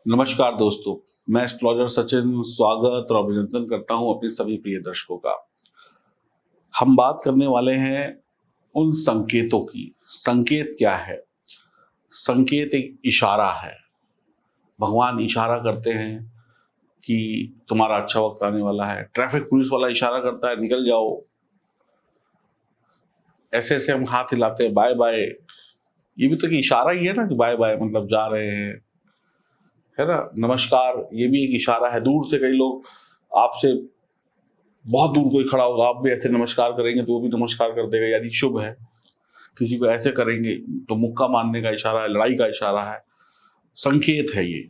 नमस्कार दोस्तों, मैं एस्ट्रोलॉजर सचिन स्वागत और अभिनंदन करता हूं अपने सभी प्रिय दर्शकों का। हम बात करने वाले हैं उन संकेतों की। संकेत क्या है? संकेत एक इशारा है। भगवान इशारा करते हैं कि तुम्हारा अच्छा वक्त आने वाला है। ट्रैफिक पुलिस वाला इशारा करता है, निकल जाओ। ऐसे-ऐसे हम हाथ हिलाते हैं, बाय-बाय। ये भी तो एक इशारा ही है ना कि बाय-बाय मतलब जा रहे हैं, है ना? नमस्कार, ये भी एक इशारा है। दूर से कई लोग आपसे बहुत दूर कोई खड़ा होगा, आप भी ऐसे नमस्कार करेंगे तो वो भी नमस्कार कर देगा, यानी शुभ है। किसी को ऐसे करेंगे तो मुक्का मारने का इशारा है, लड़ाई का इशारा है। संकेत है ये।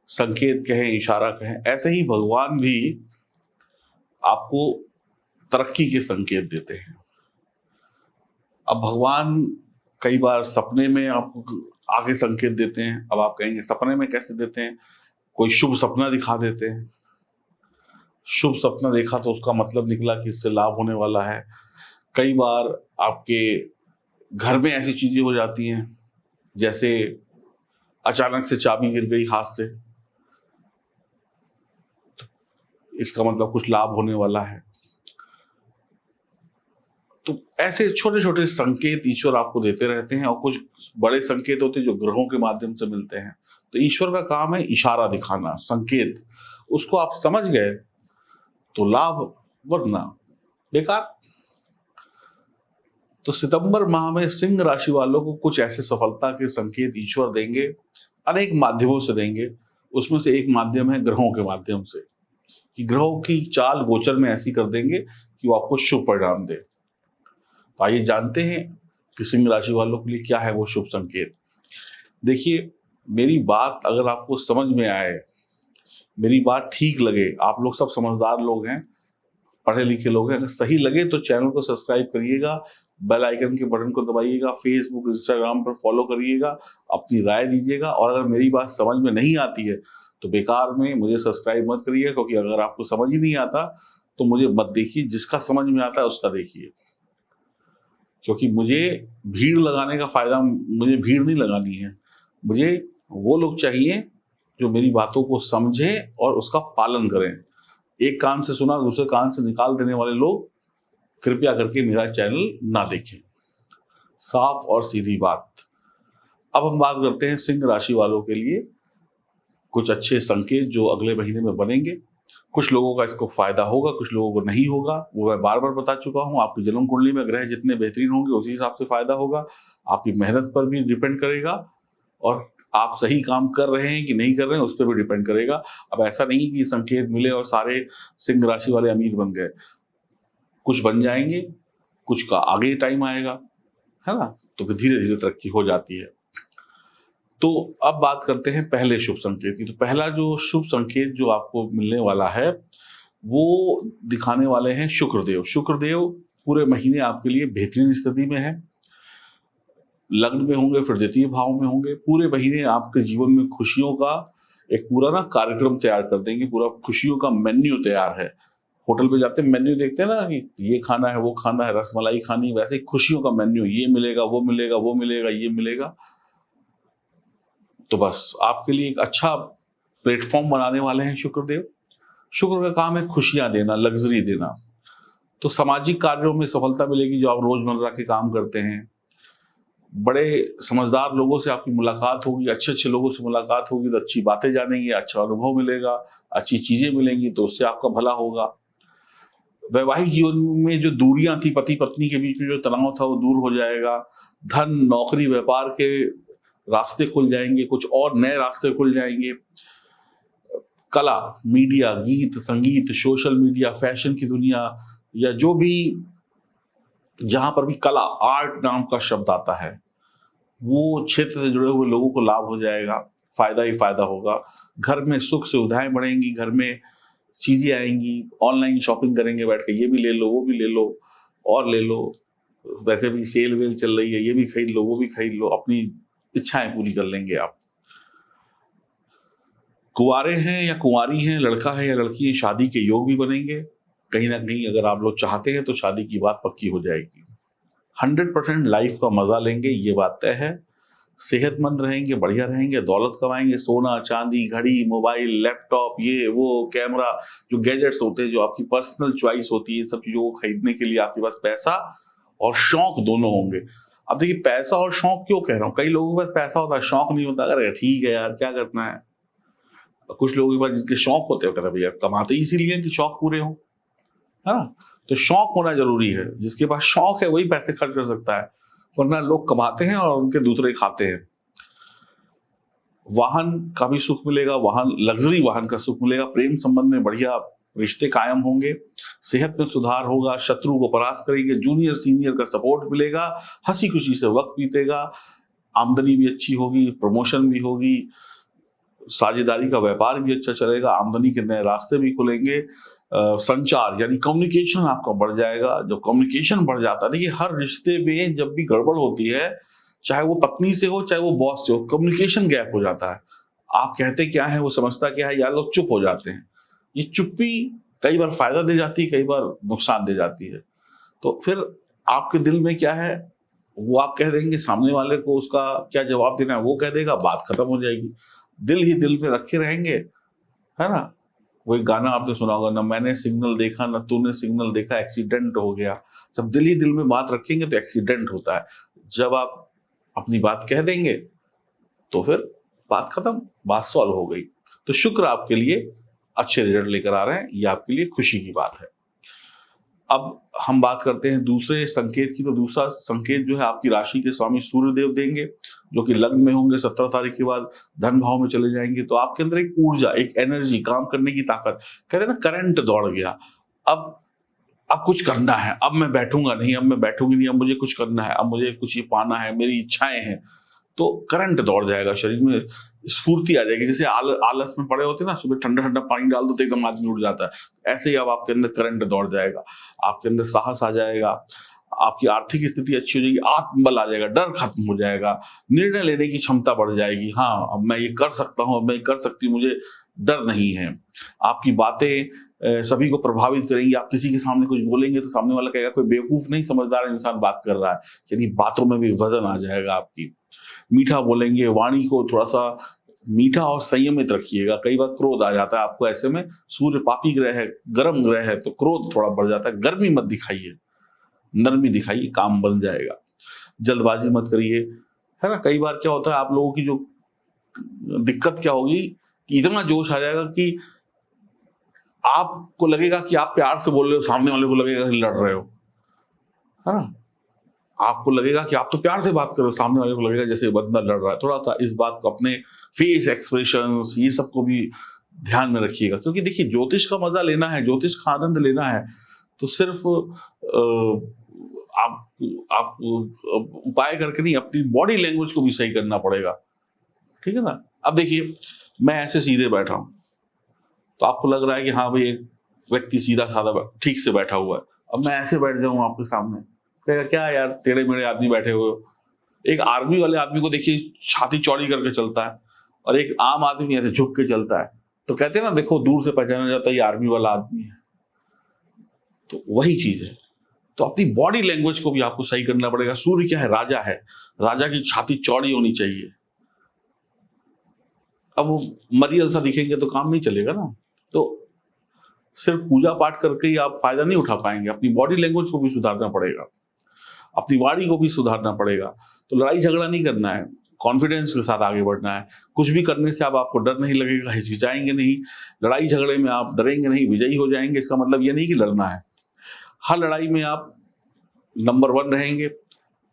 संकेत कहें, इशारा कहें। ऐसे ही भगवान भी आपको तरक्की के संकेत देते हैं। अब भगवान कई बार सपने में आपको आगे संकेत देते हैं। अब आप कहेंगे सपने में कैसे देते हैं? कोई शुभ सपना दिखा देते हैं। शुभ सपना देखा तो उसका मतलब निकला कि इससे लाभ होने वाला है। कई बार आपके घर में ऐसी चीजें हो जाती हैं, जैसे अचानक से चाबी गिर गई हाथ से, इसका मतलब कुछ लाभ होने वाला है। तो ऐसे छोटे-छोटे संकेत ईश्वर आपको देते रहते हैं और कुछ बड़े संकेत होते हैं जो ग्रहों के माध्यम से मिलते हैं। तो ईश्वर का काम है इशारा दिखाना, संकेत। उसको आप समझ गए तो लाभ, वरना बेकार। तो सितंबर माह में सिंह राशि वालों को कुछ ऐसे सफलता के संकेत ईश्वर देंगे, अनेक माध्यमों से देंगे। उसमें से एक माध्यम है ग्रहों के माध्यम से, कि ग्रहों की चाल गोचर में ऐसी कर देंगे कि वो आपको शुभ परिणाम दे। तो आइए जानते हैं कि सिंह राशि वालों के लिए क्या है वो शुभ संकेत। देखिए, मेरी बात अगर आपको समझ में आए, मेरी बात ठीक लगे, आप लोग सब समझदार लोग हैं, पढ़े लिखे लोग हैं, अगर सही लगे तो चैनल को सब्सक्राइब करिएगा, बेल आइकन के बटन को दबाइएगा, फेसबुक इंस्टाग्राम पर फॉलो करिएगा, अपनी राय दीजिएगा। और अगर मेरी बात समझ में नहीं आती है तो बेकार में मुझे सब्सक्राइब मत करिए, क्योंकि अगर आपको समझ ही नहीं आता तो मुझे मत देखिए। जिसका समझ में आता है उसका देखिए, क्योंकि मुझे भीड़ लगाने का फायदा, मुझे भीड़ नहीं लगानी है। मुझे वो लोग चाहिए जो मेरी बातों को समझें और उसका पालन करें। एक कान से सुना दूसरे कान से निकाल देने वाले लोग कृपया करके मेरा चैनल ना देखें। साफ और सीधी बात। अब हम बात करते हैं सिंह राशि वालों के लिए कुछ अच्छे संकेत जो अगले महीने में बनेंगे। कुछ लोगों का इसको फायदा होगा, कुछ लोगों को नहीं होगा। वो मैं बार-बार बता चुका हूँ, आपकी जन्म कुंडली में ग्रह जितने बेहतरीन होंगे उसी हिसाब से फायदा होगा। आपकी मेहनत पर भी डिपेंड करेगा और आप सही काम कर रहे हैं कि नहीं कर रहे हैं उस पे भी डिपेंड करेगा। अब ऐसा नहीं कि संकेत मिले और सारे सिंह राशि वाले अमीर बन गए। कुछ बन जाएँगे, कुछ का आगे टाइम आएगा, है ना? तो फिर धीरे-धीरे तरक्की हो जाती है। तो अब बात करते हैं पहले शुभ संकेत की। तो पहला जो शुभ संकेत जो आपको मिलने वाला है, वो दिखाने वाले हैं शुक्रदेव। शुक्रदेव पूरे महीने आपके लिए बेहतरीन स्थिति में है। लग्न में होंगे, फिर द्वितीय भाव में होंगे। पूरे महीने आपके जीवन में खुशियों का एक पूरा ना कार्यक्रम तैयार कर देंगे। पूरा खुशियों का मेन्यू तैयार है। होटल पे जाते हैं, मेन्यू देखते हैं ना कि ये खाना है, वो खाना है, रसमलाई खानी है, वैसे ही खुशियों का मेन्यू, ये मिलेगा, वो मिलेगा, वो मिलेगा, ये मिलेगा। तो बस आपके लिए एक अच्छा प्लेटफ़ॉर्म बनाने वाले हैं शुक्रदेव। शुक्र का काम है खुशियाँ देना, लग्ज़री देना। तो सामाजिक कार्यों में सफलता मिलेगी जो आप रोज़मर्रा के काम करते हैं। बड़े समझदार लोगों से आपकी मुलाकात होगी, अच्छे-अच्छे लोगों से मुलाकात होगी तो अच्छी बातें जानेंगे, अच्छा अनुभव मिलेगा, अच्छी चीज़ें मिलेंगी तो उससे आपका भला होगा। वैवाहिक जीवन में जो दूरियाँ थी, पति-पत्नी के बीच में जो तनाव था वो दूर हो जाएगा। धन, नौकरी, व्यापार के रास्ते खुल जाएँगे, कुछ और नए रास्ते खुल जाएँगे। कला, मीडिया, गीत, संगीत, सोशल मीडिया, फैशन की दुनिया या जो भी जहाँ पर भी कला, आर्ट नाम का शब्द आता है, वो क्षेत्र से जुड़े हुए लोगों को लाभ हो जाएगा, फ़ायदा ही फ़ायदा होगा। घर में सुख सुविधाएँ बढ़ेंगी, घर में चीज़ें आएँगी, ऑनलाइन शॉपिंग करेंगे बैठ के, ये भी ले लो, वो भी ले लो और ले लो। वैसे भी सेल-वेल चल रही है, ये भी खरीद लो, वो भी खरीद लो, अपनी इच्छाएँ पूरी कर लेंगे आप। कुँवारे हैं या कुँवारी हैं, लड़का है या लड़की है, शादी के योग भी बनेंगे। कहीं न कहीं अगर आप लोग चाहते हैं तो शादी की बात पक्की हो जाएगी। 100% लाइफ़ का मज़ा लेंगे, ये बात तय है। सेहतमंद रहेंगे, बढ़िया रहेंगे, दौलत कमाएंगे, सोना चांदी, घड़ी, मोबाइल, लैपटॉप, ये वो, कैमरा, जो गैजेट्स होते हैं, जो आपकी पर्सनल चॉइस होती है, इन सब चीजों को खरीदने के लिए आपके पास पैसा और शौक दोनों होंगे। अब देखिए, पैसा और शौक क्यों कह रहा हूँ, कई लोगों के पास पैसा होता है, शौक नहीं होता। अरे ठीक है यार, क्या करना है। कुछ लोगों के पास जिनके शौक होते हैं, कहते हैं भैया कमाते ही इसीलिए हैं कि शौक पूरे हों, है ना। तो शौक होना जरूरी है, जिसके पास शौक है वही पैसे खर्च कर सकता है, वरना लोग कमाते हैं और उनके दूसरे खाते हैं। वाहन का भी सुख मिलेगा, वाहन, लग्जरी वाहन का सुख मिलेगा, प्रेम संबंध में बढ़िया रिश्ते कायम होंगे, सेहत में सुधार होगा, शत्रु को परास्त करेंगे, जूनियर सीनियर का सपोर्ट मिलेगा, हंसी खुशी से वक्त बीतेगा, आमदनी भी अच्छी होगी, प्रमोशन भी होगी, साझेदारी का व्यापार भी अच्छा चलेगा, आमदनी के नए रास्ते भी खुलेंगे, संचार यानी कम्युनिकेशन आपका बढ़ जाएगा। जब कम्युनिकेशन बढ़ जाता है, देखिए हर रिश्ते में जब भी गड़बड़ होती है, चाहे वो पत्नी से हो चाहे वो बॉस से हो, कम्युनिकेशन गैप हो जाता है। आप कहते क्या है, वो समझता क्या है, या लोग चुप हो जाते हैं। ये चुप्पी कई बार फायदा दे जाती है, कई बार नुकसान दे जाती है। तो फिर आपके दिल में क्या है वो आप कह देंगे, सामने वाले को उसका क्या जवाब देना है वो कह देगा, बात खत्म हो जाएगी। दिल ही दिल में रखे रहेंगे, है ना। वही गाना आपने सुना होगा, ना मैंने सिग्नल देखा ना तूने सिग्नल देखा, एक्सीडेंट हो गया। जब दिल ही दिल में बात रखेंगे तो एक्सीडेंट होता है। जब आप अपनी बात कह देंगे तो फिर बात खत्म, बात सॉल्व हो गई। तो शुक्र आपके लिए अच्छे रिजल्ट लेकर आ रहे हैं, ये आपके लिए खुशी की बात है। अब हम बात करते हैं दूसरे संकेत की। तो दूसरा संकेत जो है आपकी राशि के स्वामी सूर्यदेव देंगे, जो कि लग्न में होंगे, 17 तारीख के बाद धन भाव में चले जाएंगे। तो आपके अंदर एक ऊर्जा, एक एनर्जी, काम करने की ताकत, कहते हैं ना करंट दौड़ गया। अब कुछ करना है, अब मैं बैठूंगा नहीं, अब मैं बैठूंगी नहीं, अब मुझे कुछ करना है, अब मुझे कुछ ये पाना है, मेरी इच्छाएं हैं। तो करंट दौड़ जाएगा, शरीर में स्फूर्ति आ जाएगी। जैसे आलस में पड़े होते हैं ना, सुबह ठंडा ठंडा पानी डाल दो तो एकदम आदमी उठ जाता है, ऐसे ही अब आपके अंदर करंट दौड़ जाएगा, आपके अंदर साहस आ जाएगा, आपकी आर्थिक स्थिति अच्छी हो जाएगी, आत्मबल आ जाएगा, डर खत्म हो जाएगा, निर्णय लेने की क्षमता बढ़ जाएगी। हाँ, अब मैं ये कर सकता हूँ, अब मैं ये कर सकती हूँ, मुझे डर नहीं है। आपकी बातें सभी को प्रभावित करेंगी। आप किसी के सामने कुछ बोलेंगे तो सामने वाला कहेगा कोई बेवकूफ नहीं, समझदार इंसान बात कर रहा है, यानी बातों में भी वजन आ जाएगा आपकी। मीठा बोलेंगे, वाणी को थोड़ा सा मीठा और संयमित रखिएगा। कई बार क्रोध आ जाता है आपको, ऐसे में सूर्य पापी ग्रह है, गर्म ग्रह है, तो क्रोध थोड़ा बढ़ जाता है। गर्मी मत दिखाइए, नरमी दिखाइए, काम बन जाएगा। जल्दबाजी मत करिए, है ना। कई बार क्या होता है, आप लोगों की जो दिक्कत क्या होगी कि इतना जोश आ जाएगा कि आपको लगेगा कि आप प्यार से बोल रहे हो, सामने वाले को लगेगा कि लड़ रहे हो, है ना। आपको लगेगा कि आप तो प्यार से बात कर रहे हो, सामने वाले को लगेगा जैसे बंदा लड़ रहा है। थोड़ा सा इस बात को, अपने फेस एक्सप्रेशंस, ये सब को भी ध्यान में रखिएगा। क्योंकि देखिए, ज्योतिष का मजा लेना है, ज्योतिष का आनंद लेना है, तो सिर्फ आप उपाय करके नहीं, अपनी बॉडी लैंग्वेज को भी सही करना पड़ेगा, ठीक है ना। अब देखिए, मैं ऐसे सीधे बैठा हूं तो आपको लग रहा है कि हाँ भाई, एक व्यक्ति सीधा साधा ठीक से बैठा हुआ है। अब मैं ऐसे बैठ जाऊं आपके सामने, कहेगा क्या यार टेढ़े मेढ़े आदमी बैठे हुए हो। एक आर्मी वाले आदमी को देखिए, छाती चौड़ी करके चलता है, और एक आम आदमी ऐसे झुक के चलता है, तो कहते हैं ना, देखो दूर से पहचाना जाता है ये आर्मी वाला आदमी है। तो वही चीज है। तो अपनी बॉडी लैंग्वेज को भी आपको सही करना पड़ेगा। सूर्य क्या है, राजा है, राजा की छाती चौड़ी होनी चाहिए। अब वो मरियल सा दिखेंगे तो काम नहीं चलेगा ना। तो सिर्फ पूजा पाठ करके ही आप फायदा नहीं उठा पाएंगे, अपनी बॉडी लैंग्वेज को भी सुधारना पड़ेगा, अपनी वाणी को भी सुधारना पड़ेगा। तो लड़ाई झगड़ा नहीं करना है, कॉन्फिडेंस के साथ आगे बढ़ना है। कुछ भी करने से अब आपको डर नहीं लगेगा, हिचकिचाएंगे नहीं, लड़ाई झगड़े में आप डरेंगे नहीं, विजयी हो जाएंगे। इसका मतलब ये नहीं कि लड़ना है, हर लड़ाई में आप नंबर 1 रहेंगे,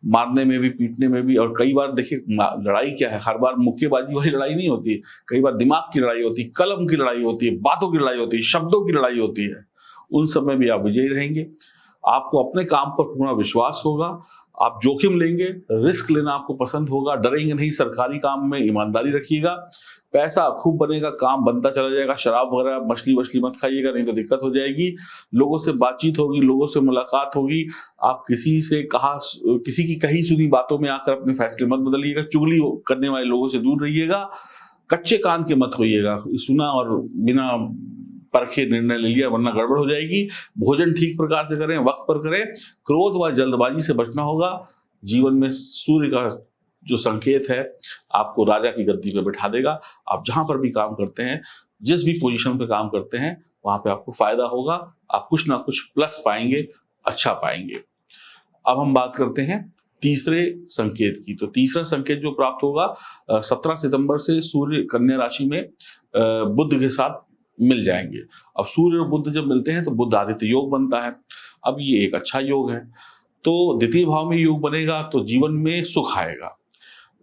मारने में भी, पीटने में भी। और कई बार देखिए, लड़ाई क्या है, हर बार मुक्केबाजी वाली लड़ाई नहीं होती, कई बार दिमाग की लड़ाई होती है, कलम की लड़ाई होती है, बातों की लड़ाई होती है, शब्दों की लड़ाई होती है। उन सब में भी आप विजयी रहेंगे। आपको अपने काम पर पूरा विश्वास होगा, आप जोखिम लेंगे, रिस्क लेना आपको पसंद होगा, डरेंगे नहीं, सरकारी काम में ईमानदारी रखिएगा, पैसा खूब बनेगा, काम बनता चला जाएगा। शराब वगैरह, मछली वछली मत खाइएगा, नहीं तो दिक्कत हो जाएगी। लोगों से बातचीत होगी, लोगों से मुलाकात होगी। आप किसी की कही सुनी बातों में आकर अपने फैसले मत बदलिएगा। चुगली करने वाले लोगों से दूर रहिएगा, कच्चे कान के मत होइएगा, सुना और बिना परखे निर्णय ले लिया वरना गड़बड़ हो जाएगी। भोजन ठीक प्रकार से करें, वक्त पर करें, क्रोध व जल्दबाजी से बचना होगा। जीवन में सूर्य का जो संकेत है आपको राजा की गद्दी पे बिठा देगा। आप जहाँ पर भी काम करते हैं, जिस भी पोजीशन पे काम करते हैं, वहाँ पे आपको फ़ायदा होगा, आप कुछ ना कुछ प्लस पाएँगे, अच्छा पाएँगे। अब हम बात करते हैं तीसरे संकेत की। तो तीसरा संकेत जो प्राप्त होगा 17 सितंबर से सूर्य कन्या राशि में बुध के साथ मिल जाएँगे। अब सूर्य और बुध जब मिलते हैं तो बुध आदित्य योग बनता है। अब ये एक अच्छा योग है। तो द्वितीय भाव में योग बनेगा तो जीवन में सुख आएगा।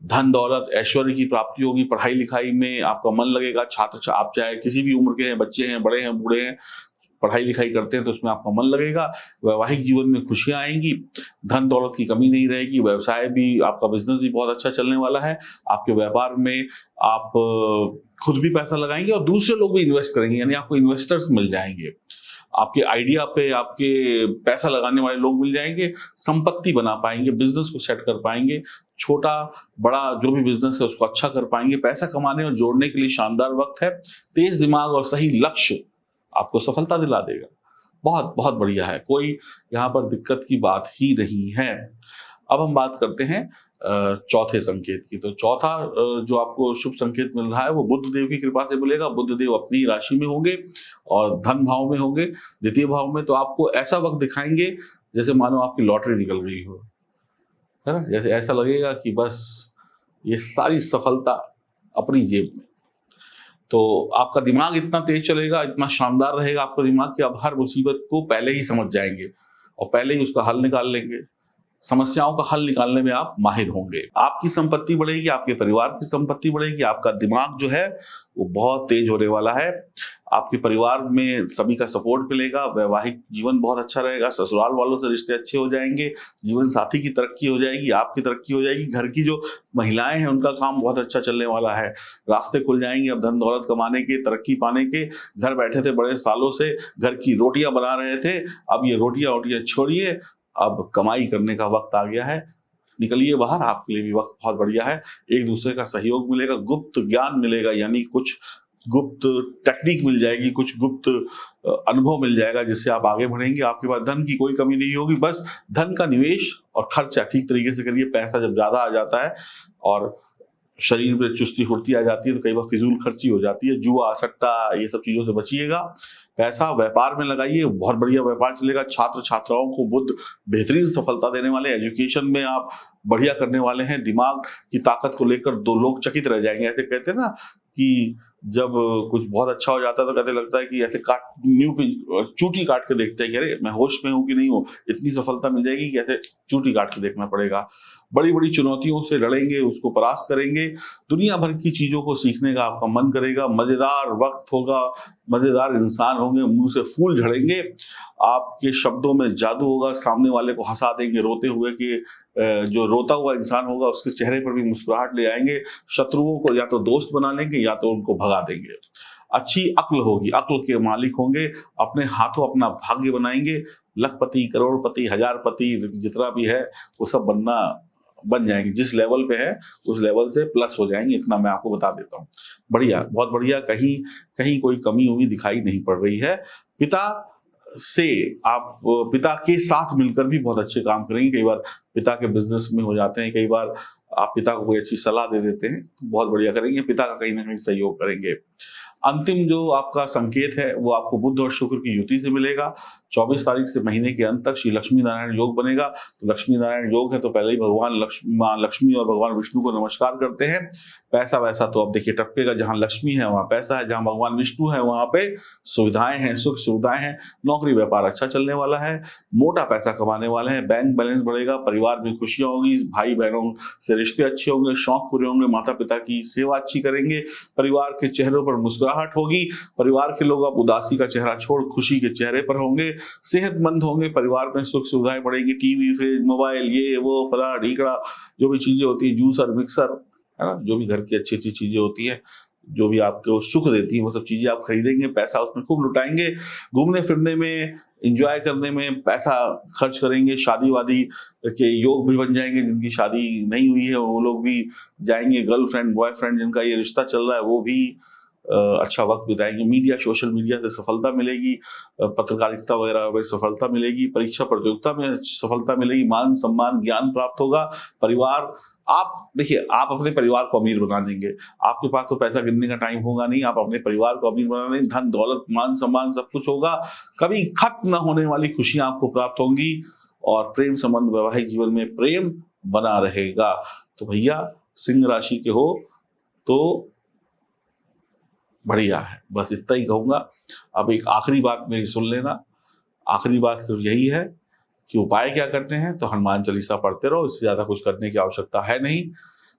धन दौलत ऐश्वर्य की प्राप्ति होगी, पढ़ाई लिखाई में आपका मन लगेगा। छात्र आप चाहे किसी भी उम्र के हैं, बच्चे हैं, बड़े हैं, बूढ़े हैं, पढ़ाई लिखाई करते हैं तो उसमें आपका मन लगेगा। वैवाहिक जीवन में खुशियां आएंगी, धन दौलत की कमी नहीं रहेगी। व्यवसाय भी, आपका बिजनेस भी बहुत अच्छा चलने वाला है। आपके व्यापार में आप खुद भी पैसा लगाएंगे और दूसरे लोग भी इन्वेस्ट करेंगे, यानी आपको इन्वेस्टर्स मिल जाएंगे। आपके आइडिया पे आपके पैसा लगाने वाले लोग मिल जाएंगे, संपत्ति बना पाएंगे, बिजनेस को सेट कर पाएंगे, छोटा बड़ा जो भी बिजनेस है उसको अच्छा कर पाएंगे। पैसा कमाने और जोड़ने के लिए शानदार वक्त है। तेज दिमाग और सही लक्ष्य आपको सफलता दिला देगा। बहुत बहुत बढ़िया है, कोई यहाँ पर दिक्कत की बात ही नहीं है। अब हम बात करते हैं चौथे संकेत की। तो चौथा जो आपको शुभ संकेत मिल रहा है वो बुध देव की कृपा से मिलेगा। बुध देव अपनी राशि में होंगे और धन भाव में होंगे, द्वितीय भाव में। तो आपको ऐसा वक्त दिखाएंगे जैसे मानो आपकी लॉटरी निकल गई हो, है ना। जैसे ऐसा लगेगा कि बस ये सारी सफलता अपनी जेब में। तो आपका दिमाग इतना तेज चलेगा, इतना शानदार रहेगा आपका दिमाग कि आप हर मुसीबत को पहले ही समझ जाएंगे और पहले ही उसका हल निकाल लेंगे। समस्याओं का हल निकालने में आप माहिर होंगे। आपकी संपत्ति बढ़ेगी, आपके परिवार की संपत्ति बढ़ेगी। आपका दिमाग जो है वो बहुत तेज होने वाला है। आपके परिवार में सभी का सपोर्ट मिलेगा। वैवाहिक जीवन बहुत अच्छा रहेगा। ससुराल वालों से रिश्ते अच्छे हो जाएंगे। जीवन साथी की तरक्की हो जाएगी, आपकी तरक्की हो जाएगी। घर की जो महिलाएं हैं उनका काम बहुत अच्छा चलने वाला है। रास्ते खुल जाएंगे अब धन दौलत कमाने के, तरक्की पाने के। घर बैठे थे बड़े सालों से, घर की रोटियां बना रहे थे, अब ये रोटियां वोटियां छोड़िए, अब कमाई करने का वक्त आ गया है। निकलिए बाहर, आपके लिए भी वक्त बहुत बढ़िया है। एक दूसरे का सहयोग मिलेगा, गुप्त ज्ञान मिलेगा, यानी कुछ गुप्त टेक्निक मिल जाएगी, कुछ गुप्त अनुभव मिल जाएगा जिससे आप आगे बढ़ेंगे। आपके पास धन की कोई कमी नहीं होगी। बस धन का निवेश और खर्चा ठीक तरीके से करिए। पैसा जब ज्यादा आ जाता है और शरीर में चुस्ती फुर्ती आ जाती है तो कई बार फिजूल खर्ची हो जाती है। जुआ सट्टा ये सब चीजों से बचिएगा। पैसा व्यापार में लगाइए, बहुत बढ़िया व्यापार चलेगा। छात्र छात्राओं को बुध बेहतरीन सफलता देने वाले। एजुकेशन में आप बढ़िया करने वाले हैं। दिमाग की ताकत को लेकर दो लोग चकित रह जाएंगे। ऐसे कहते हैं ना कि जब कुछ बहुत अच्छा हो जाता है तो कहते लगता है कि ऐसे चूटी काट के देखते हैं कि अरे मैं होश में हूँ कि नहीं हूँ, इतनी सफलता मिल जाएगी कि ऐसे चूटी काट के देखना पड़ेगा। बड़ी बड़ी चुनौतियों से लड़ेंगे, उसको परास्त करेंगे। दुनिया भर की चीजों को सीखने का आपका मन करेगा। मजेदार वक्त होगा, मजेदार इंसान होंगे, मुंह से फूल झड़ेंगे। आपके शब्दों में जादू होगा, सामने वाले को हंसा देंगे रोते हुए कि जो रोता हुआ इंसान होगा उसके चेहरे पर भी मुस्कुराहट ले आएंगे। शत्रुओं को या तो दोस्त बना लेंगे या तो उनको भगा देंगे। अच्छी अक्ल होगी, अक्ल के मालिक होंगे। अपने हाथों अपना भाग्य बनाएंगे। लखपति, करोड़पति, हजारपति जितना भी है वो सब बन जाएंगे। जिस लेवल पे है उस लेवल से प्लस हो जाएंगे, इतना मैं आपको बता देता हूँ। बढ़िया, बहुत बढ़िया। कहीं कहीं कोई कमी हुई दिखाई नहीं पड़ रही है। पिता से आप पिता के साथ मिलकर भी बहुत अच्छे काम करेंगे। कई बार पिता के बिजनेस में हो जाते हैं, कई बार आप पिता को कोई अच्छी सलाह दे देते हैं तो बहुत बढ़िया करेंगे। पिता का कहीं ना कहीं सहयोग करेंगे। अंतिम जो आपका संकेत है वो आपको बुध और शुक्र की युति से मिलेगा। 24 तारीख से महीने के अंत तक श्री लक्ष्मी नारायण योग बनेगा। तो लक्ष्मी नारायण योग है तो पहले ही भगवान माँ लक्ष्मी और भगवान विष्णु को नमस्कार करते हैं। पैसा वैसा तो अब देखिए टपकेगा। जहां लक्ष्मी है वहां पैसा है, जहां भगवान विष्णु है वहां पे सुविधाएं हैं, सुख सुविधाएं हैं। नौकरी व्यापार अच्छा चलने वाला है। मोटा पैसा कमाने वाले हैं। बैंक बैलेंस बढ़ेगा। परिवार में खुशियां होगी। भाई बहनों से रिश्ते अच्छे होंगे। शौक पूरे होंगे। माता पिता की सेवा अच्छी करेंगे। परिवार के चेहरों पर मुस्कुराहट होगी। परिवार के लोग अब उदासी का चेहरा छोड़ खुशी के चेहरे पर होंगे। सेहतमंद होंगे। परिवार में सुख सुविधाएं बढ़ेगी। टीवी, फ्रिज, मोबाइल, ये वो फला ढीकड़ा जो भी चीजें होती है, जूसर, मिक्सर, है ना, जो भी घर की अच्छी अच्छी चीजें होती हैं, जो भी आपको सुख देती है वो सब चीजें आप खरीदेंगे। पैसा उसमें खूब लुटाएंगे। घूमने फिरने में, एंजॉय करने में पैसा खर्च करेंगे। शादी वादी के योग भी बन जाएंगे। जिनकी शादी नहीं हुई है वो लोग भी जाएंगे। गर्लफ्रेंड बॉयफ्रेंड जिनका ये रिश्ता चल रहा है वो भी अच्छा वक्त बिताएंगे। मीडिया, सोशल मीडिया से सफलता मिलेगी। पत्रकारिता वगैरह में सफलता मिलेगी। परीक्षा प्रतियोगिता में सफलता मिलेगी। मान सम्मान ज्ञान प्राप्त होगा। परिवार आप देखिए, आप अपने परिवार को अमीर बना देंगे। आपके पास तो पैसा गिनने का टाइम होगा नहीं, आप अपने परिवार को अमीर बना देंगे, धन दौलत मान सम्मान सब कुछ होगा, कभी खत्म न होने वाली खुशियां आपको प्राप्त होंगी और प्रेम संबंध वैवाहिक जीवन में प्रेम बना रहेगा। तो भैया सिंह राशि के हो तो बढ़िया है, बस इतना ही कहूंगा। अब एक आखिरी बात मेरी सुन लेना, आखिरी बात सिर्फ यही है कि उपाय क्या करने हैं, तो हनुमान चालीसा पढ़ते रहो, इससे ज्यादा कुछ करने की आवश्यकता है नहीं।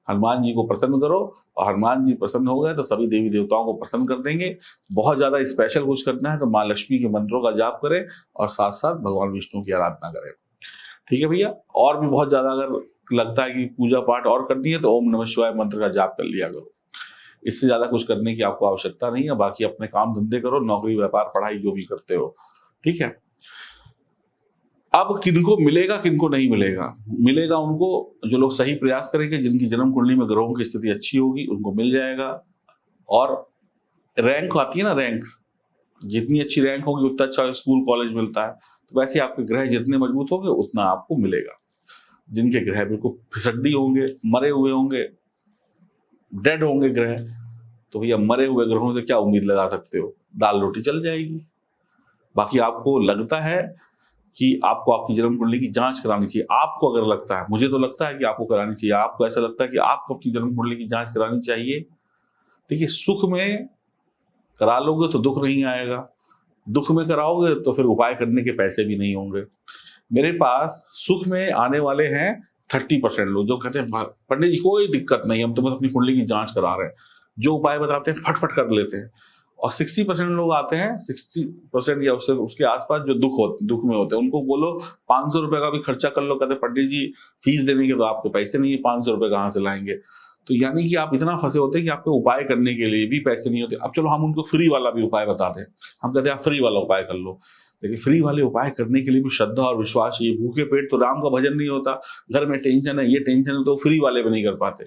हनुमान जी को प्रसन्न करो और हनुमान जी प्रसन्न हो गए तो सभी देवी देवताओं को प्रसन्न कर देंगे। बहुत ज्यादा स्पेशल कुछ करना है तो माँ लक्ष्मी के मंत्रों का जाप करें और साथ साथ भगवान विष्णु की आराधना करें। ठीक है भैया, और भी बहुत ज्यादा अगर लगता है कि पूजा पाठ और करनी है तो ओम नमः शिवाय मंत्र का जाप कर लिया करो। इससे ज्यादा कुछ करने की आपको आवश्यकता नहीं है। बाकी अपने काम धंधे करो, नौकरी व्यापार पढ़ाई जो भी करते हो, ठीक है। अब किनको मिलेगा किनको नहीं मिलेगा, मिलेगा उनको जो लोग सही प्रयास करेंगे, जिनकी जन्म कुंडली में ग्रहों की स्थिति अच्छी होगी उनको मिल जाएगा। और रैंक आती है ना, रैंक जितनी अच्छी रैंक होगी उतना अच्छा स्कूल कॉलेज मिलता है, तो वैसे आपके ग्रह जितने मजबूत होंगे उतना आपको मिलेगा। जिनके ग्रह बिल्कुल फिसड्डी होंगे, मरे हुए होंगे, डेड होंगे ग्रह, तो भैया मरे हुए ग्रहों से क्या उम्मीद लगा सकते हो, दाल रोटी चल जाएगी। बाकी आपको लगता है कि आपको आपकी जन्म कुंडली की जांच करानी चाहिए, आपको अगर लगता है, मुझे तो लगता है कि आपको करानी चाहिए, आपको ऐसा लगता है कि आपको अपनी जन्म कुंडली की जांच करानी चाहिए। देखिए, सुख में करा लोगे तो दुख नहीं आएगा, दुख में कराओगे तो फिर उपाय करने के पैसे भी नहीं होंगे। मेरे पास सुख में आने वाले हैं 30% लोग, जो कहते हैं पंडित जी कोई दिक्कत नहीं, हम तो बस अपनी कुंडली की जांच करा रहे हैं, जो उपाय बताते हैं फटफट कर लेते हैं। और 60% लोग आते हैं, 60% या उससे उसके आसपास, जो दुख में होते हैं, उनको बोलो 500 रुपए का भी खर्चा कर लो, कहते पंडित जी फीस देने के तो आपके पैसे नहीं है, 500 रुपए कहाँ से लाएंगे। तो यानी कि आप इतना फंसे होते हैं कि आपको उपाय करने के लिए भी पैसे नहीं होते। अब चलो हम उनको फ्री वाला भी उपाय बताते हैं, हम कहते हैं आप फ्री वाला उपाय कर लो, लेकिन फ्री वाले उपाय करने के लिए भी श्रद्धा और विश्वास चाहिए। भूखे पेट तो राम का भजन नहीं होता, घर में टेंशन है, ये टेंशन है, तो फ्री वाले भी नहीं कर पाते।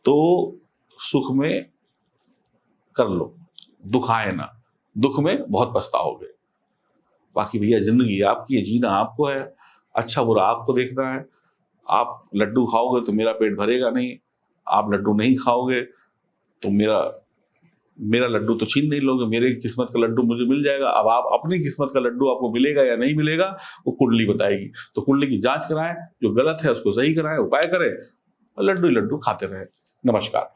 तो सुख में कर लो, दुख आए ना, दुख में बहुत पछताओगे। बाकी भैया जिंदगी आपकी है, जीना आपको है, अच्छा बुरा आपको देखना है। आप लड्डू खाओगे तो मेरा पेट भरेगा नहीं, आप लड्डू नहीं खाओगे तो मेरा लड्डू तो छीन नहीं लोगे, मेरे किस्मत का लड्डू मुझे मिल जाएगा। अब आप अपनी किस्मत का लड्डू आपको मिलेगा या नहीं मिलेगा वो कुंडली बताएगी। तो कुंडली की जांच कराएं, जो गलत है उसको सही कराएं, उपाय करें और लड्डू ही लड्डू खाते रहें। नमस्कार।